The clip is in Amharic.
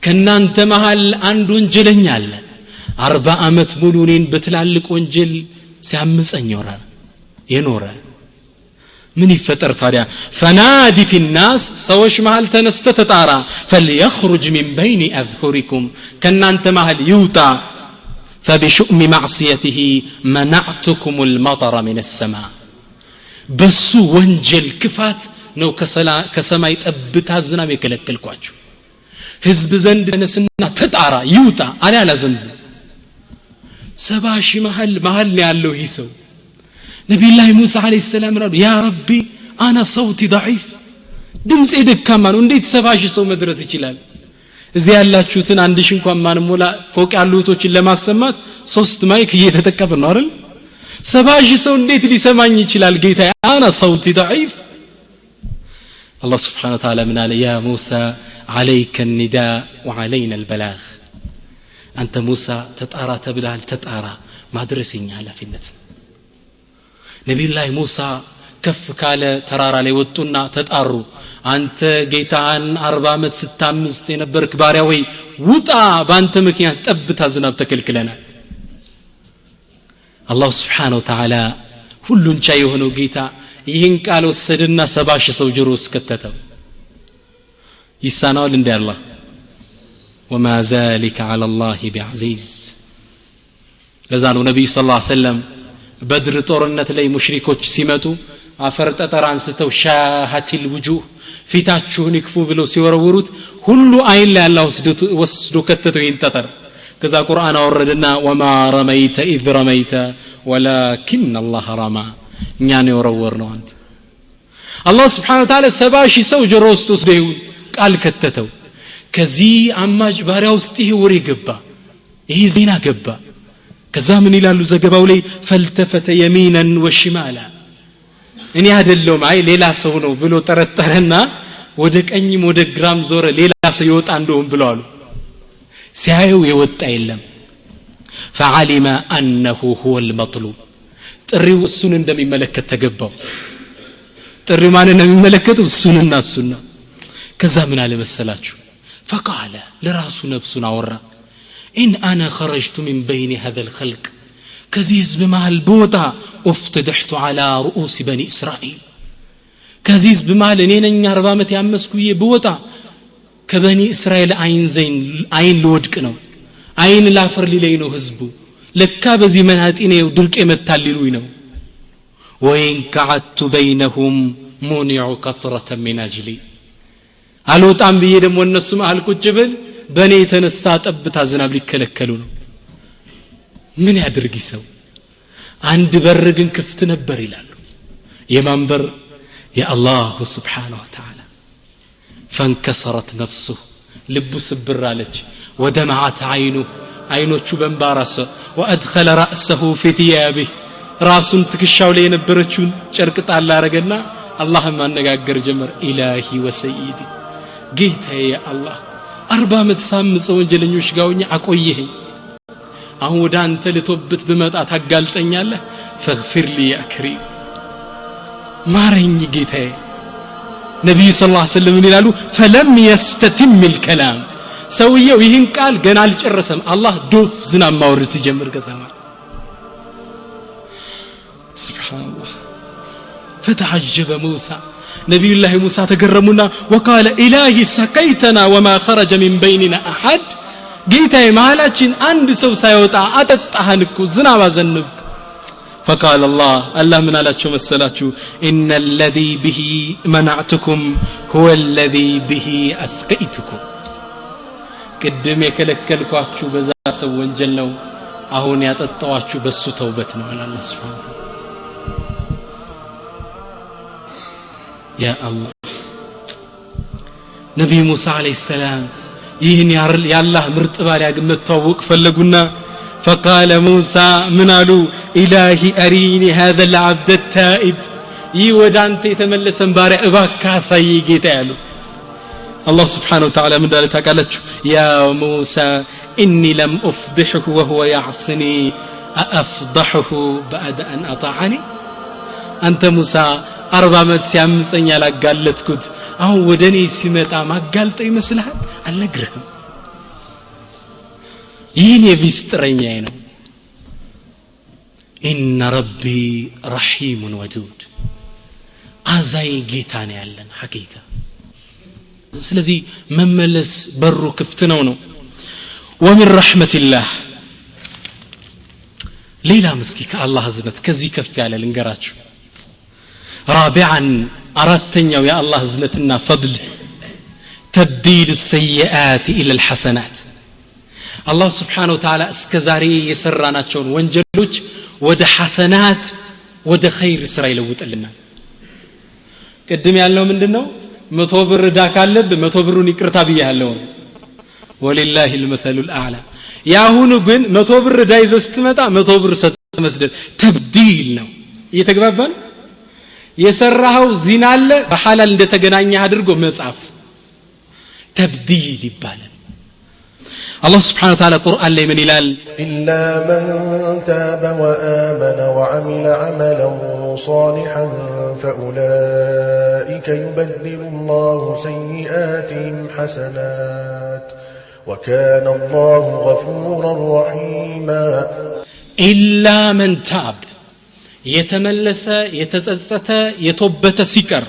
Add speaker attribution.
Speaker 1: ከናንተ መሃል አንድ ወንጀለኛ አለ 40 ዓመት ሙሉ እኔን በትላልቅ ወንጀል ሲያምፀኝ የኖረ ምን ይፈጠር ታዲያ ፈናዲ في الناس ሰዎች መሃል ተነስተ ተጣራ فليخرج من بين اظهركم ከናንተ መሃል ይውጣ فبشؤم معصيته منعتكم المطر من السماء በሱ ወንጀል ክፋት ነው ከሰማይ ጠብታ ዝናብ የከለከልኳችሁ ህዝብ ዘንድ ተነስና ተጣራ ይውጣ አላላዘም 70 ሺህ መሃል ያለው ይህ ሰው ነብዩላህ ሙሳ አለይሂ ሰላም ራዱ ያ ረቢ አና صوتي ضعيف ድምጼ ደካማ ነው እንዴት 70 ሺህ ሰው መድረስ ይችላል እዚህ ያላችሁትን አንድ ሺህ እንኳን ማንሞላ ፎቅ ያሉቶችን ለማሰማት 3 ማይክ እየተጠቀምን ነው አይደል 70 ሺህ ሰው እንዴት ሊሰማኝ ይችላል ጌታ አና صوتي ضعيف الله سبحانه وتعالى من قال يا موسى عليك النداء وعلينا البلاغ أنت موسى تتأرى تبلال تتأرى ما درسيني على فينت نبي الله موسى كف كاله ترارا لي وطنا تتأروا أنت جيتان 4 عمت 6 5 ينبرك باريوي وطا بانت مكيان تبتا زناب تكلكلنا الله سبحانه وتعالى ሁሉን ቻይ የሆነው ጌታ ይህን ቃል ወሰደና 70 ሺህ ሰው ጆሮ ውስጥ ከተተው ይሳናል እንደ አላህ وما ذلك على الله بعزيز ለዛኑ ነብዩ ሰለላሁ ዐለይሂ ወሰለም በድር ጦርነት ላይ ሙሽሪኮች ሲመጡ አፈር ጠጠር አንስተው ሻሃቲል وجوه ፊታችሁን ይክፉ ብለው ሲወረውሩት ሁሉ አይን ላይ አላህ ወስዶ ከተተው ይህን ጠጠር ከዛ ቁርአን አወረደና وما رميت إذ رميت ولكن الله رمى እኛን የወረወር ነው አንተ አላህ Subhanahu Wa Ta'ala 70 ሺህ ሰው ጆሮ ውስጥ ወስዶ ቃል ከተተው ከዚህ አማጅ ባሪያ ውስጥ ይሄ ወሬ ገባ ይሄ ዜና ገባ ከዛ ምን ይላሉ ዘገባው ላይ ፈልተፈተ يمينا وشمالا እኔ አይደለም አይ ሌላ ሰው ነው ብሎ ተረጠረና ወደ ቀኝም ወደ ግራም ዞረ ሌላ ሰው ይወጣ እንደሆነ ብለዋል ሲያዩ የወጣ የለም فعلم انه هو المطلوب ጥሪው እሱን እንደሚመለከት ተገባው ጥሪው ማን እንደሚመለከተው እሱንና እሱና ከዛ ምን አለ መሰላችሁ فقال لراس نفسنا ورا ان انا خرجت من بين هذا الخلق كزيز بمال بوطا افتدحت على رؤوس بني اسرائيل كزيز بمال اني 40 عمت ያመስኩዬ بوطا كبني اسرائيل አይን ልወድቅ ነው አይን ላፈር ሊለይ ነው ህዝቡ ለካ በዚህ መንሃጢ ነው ድርቅ የመታልሉኝ ነው وين قعدت بينهم منع قطره من اجلي አልወጣም ብዬ ደሞ እነሱ መሃል ቁጭ ብል በኔ የተነሳ ጠብታ ዝናብ ሊከለከሉ ነው ምን ያድርግ ይሰው አንድ በር ግን ክፍት ነበር ይላሉ የማንበር የአላህ Subhanahu Wa Ta'ala فانكسرت نفسه ልቡ ስብር አለች ودمعت አይኖቹ በእንባራሰ وادخل راسه في ثيابه ራሱን ትከሻው ላይ የነበረችውን ጨርቅ ጣል አረገና አላህን ማነጋገር ጀመር ኢላሂ ወሰይዲ ጌታዬ አላህ 40 ዓመት ሳምፀው ወንጀለኞች ጋውኛ አቆየኝ አሁን ወደ አንተ ልቶብት በመጣ ታጋልጠኛለህ فاغفر لي يا كريم ማረኝ ጌታዬ ነብዩ ሰለላሁ ዐለይሂ ወሰለም ይላሉ فلم يستتم الكلام ሰውየው ይህን ቃል ገና አልጨረሰም አላህ ዶፍ ዝናብ ማውረድ ሲጀምር ከሰማይ سبحان الله فتعجب موسى نبي الله موسى تكرمنا وقال إلهي سقيتنا وما خرج من بيننا أحد جيتاي مالاتين عند سو سايوتا أتطهنكو زناب زنب فقال الله من علاتشو مسلاتشو إن الذي به منعتكم هو الذي به أسقيتكم قدم يكلكلكواچو بزا سو ወንጀል ነው አሁን ያጠጣዋችሁ በሱ ተውበት ነው አላህ Subhanahu يا الله نبي موسى عليه السلام ይህን ያላህ ምርጥ ባሪያ ግመታወቅ ፈለጉና فقال موسى من قالوا إلهي أريني هذا العبد التائب يودانت يتملسن بارع باكا سيجيت قالوا الله سبحانه وتعالى من ذلك قالت يا موسى إني لم أفضحه وهو يعصني أفضحه بعد أن أطاعني أنت موسى 40 ዓመት ሲያምፀኝ ያላጋለጥኩት አሁን ወደኔ ሲመጣ ማጋልጠ ይመስልሃል አልነግርህም ይህን የቢስጥረኛዬ ነው ኢነ ረቢ ረሒሙን ወዱድ አዛይ ጌታ ነው ያለን ሐቂቃ ስለዚህ መመለስ በሩ ክፍት ነው ወሚን ረሕመቲላህ ሌላ ምስኪ ከአላህ እዝነት ከዚህ ከፍ ያለ ልንገራችሁ ራቢዓን አራተኛው የአላህ እዝነትና ፈድል ተብዲል السيئات الى الحسنات الله سبحانه وتعالى እስከ ዛሬ የሰራናቸውን ወንጀሎች ወደ ሐሰናት ወደ ኸይር ስራ ይለውጥልናል ቅድም ያልነው ምንድነው 100 ብር ዕዳ ካለብህ 100 ብሩን ይቅርታ ብያለሁ ወሊላሂ المثل الاعلى ያሁኑ ግን 100 ብር ዕዳ ይዘህ ስትመጣ 100 ብር መስደድ ተብዲል ነው እየተግባባን የሰራው ዚና አለ በሐላል እንደተገናኘህ አድርጎ መጻፍ ተብዲል ይባላል الله سبحانه وتعالى قرآن لي من إلال
Speaker 2: إلا من تاب وآمن وعمل عملا صالحا فأولئك يبدل الله سيئاتهم حسنات وكان الله غفورا رحيما
Speaker 1: إلا من تاب يتملس يتززت يتوبت سكر